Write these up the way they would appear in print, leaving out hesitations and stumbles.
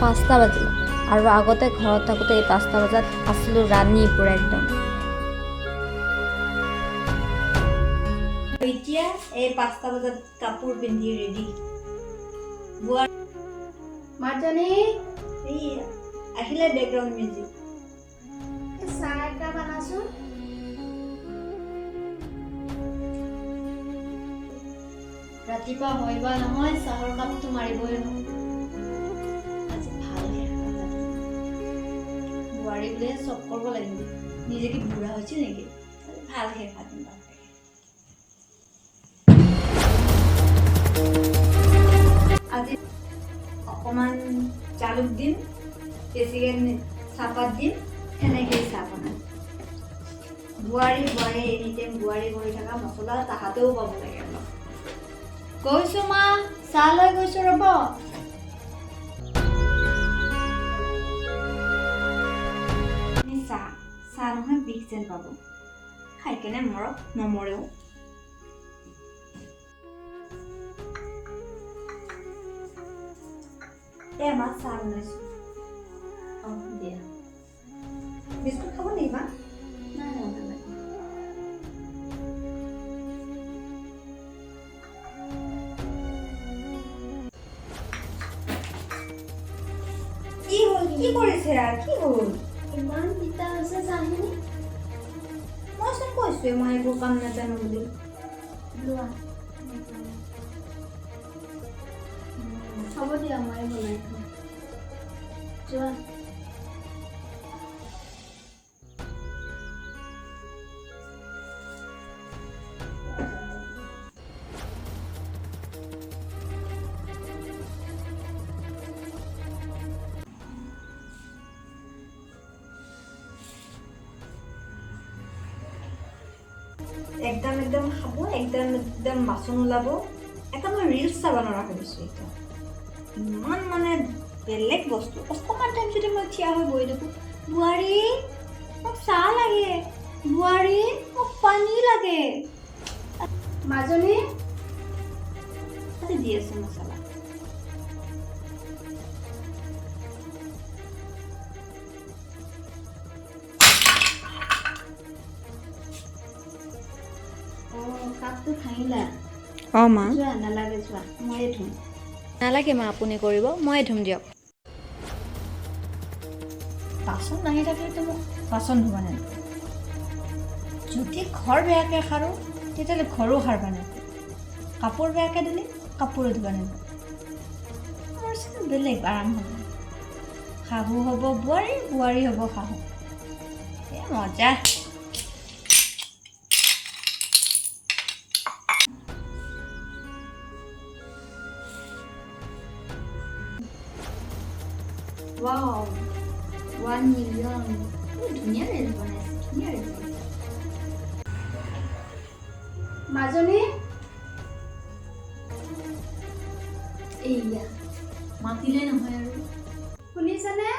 5টা বাজিলে আৰু আগতে ঘৰত থাকোঁতে এই 5টা বজাত আছিলোঁ ৰাণী পুৰা একদম। এতিয়া এই 5টা বজাত কাপোৰ পিন্ধি ৰেডি। মাজনী এই আহিলে বেকগ্ৰাউণ্ড মিউজিক। চাহ একাপ আনাচোন। ৰাতিপুৱা হয় বা নহয় চাহৰ কাপটো মাৰিবই নহয়। আজি ভালহে বোৱাৰী বোলে চব কৰিব লাগিব, নিজে কি বুঢ়া হৈছে নেকি? ভালহে খাতিম বাপে। আজি অকণমান জালুক দিম, বেছিকৈ চাহপাত দিম, এনেকেই চাহ বনাম। বোৱাৰী এনিটাইম বোৱাৰী কৰি থকা মছলা তাহাঁতেও পাব লাগে অলপ। গৈছো মা, চাহ লৈ গৈছো ৰ'ব। চাহ নহয় বিষ যেন পাব, খাই কেনে মৰক, নমৰেও। মাছ চাহ বনাইছো। দিয়া বিস্কুট খাব নেকি মা? নাই নালাগে। কি হ'ল? কি কৰিছে আৰু কি হ'ল? ইমান তিতা হৈছে চাহখিনি। মইচোন কৈছোৱে মই একো কাম নাজানো বুলি। লোৱা হ'ব দিয়া, মই বনাই খাম। যোৱা। একদম খাব, একদম বাচন ওলাব। এটা মই ৰিলচ চাব নোৱাৰা হৈ গৈছোঁ এতিয়া। ইমান মানে বেলেগ বস্তু। অকণমান টাইম যদি মই থিয় হৈ বহি থাকোঁ, বোৱাৰী মোক চাহ লাগে, বোৱাৰী মোক পানী লাগে। মাজনী দি আছো মছলা। কাপটো ভাঙিলা? মা। যোৱা, নালাগে যোৱা, ময়ে ধুম। নালাগে মা, আপুনি কৰিব, ময়ে ধুম দিয়ক। বাচন নাহি থাকিলেতো মোক বাচন ধুব নালাগে। যদি ঘৰ বেয়াকৈ সাৰোঁ তেতিয়াহ'লে ঘৰো সাৰিব নালাগে। কাপোৰ বেয়াকৈ দিলে কাপোৰো ধুব নালাগে। মোৰ বেলেগ আৰাম হ'ব। শাহু হ'ব বোৱাৰী, বোৱাৰী হ'ব শাহু। এই মজা। Wow, 1 million. ধুনীয়া ৰিল বনাইছে, ধুনীয়া ৰিল বনাইছে। মাজনী এইয়া মাতিলে নহয় আৰু। শুনিছেনে?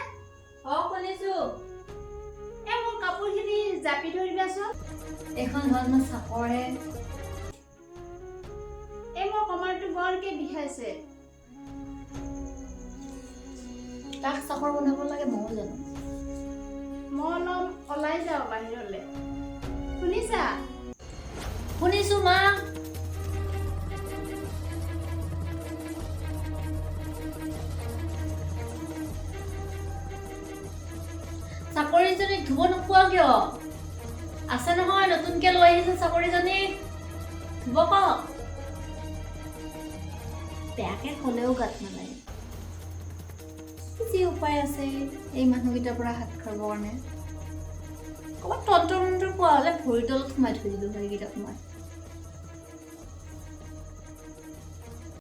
শুনিছো। মোৰ কাপোৰখিনি জাপি থৈ দিবাচোন। এখন হ'ল মোৰ চাকৰহে। মোৰ কমাৰটো বৰকে বিষাইছে। তাক চাকৰ বনাব লাগে ময়ো জানো। মই অলপ ওলাই যাওঁ বাহিৰলৈ। শুনিছা? শুনিছো মা। চাকৰিজনীক ধুব নোপোৱা কিয়? আছে নহয়, নতুনকে লৈ আহিছে চাকৰিজনী। ধুব কওক। বেয়াকে ক'লেও গাত নালাগে। যি উপায় আছে এই মানুহকেইটাৰ পৰা হাত খাবৰ কাৰণে। ক'ৰবাত তন্ত্ৰ মন্ত্ৰ পোৱা হ'লে ভৰিৰ তলত সোমাই থৈ দিলোঁ হয় এইকেইটা সময়।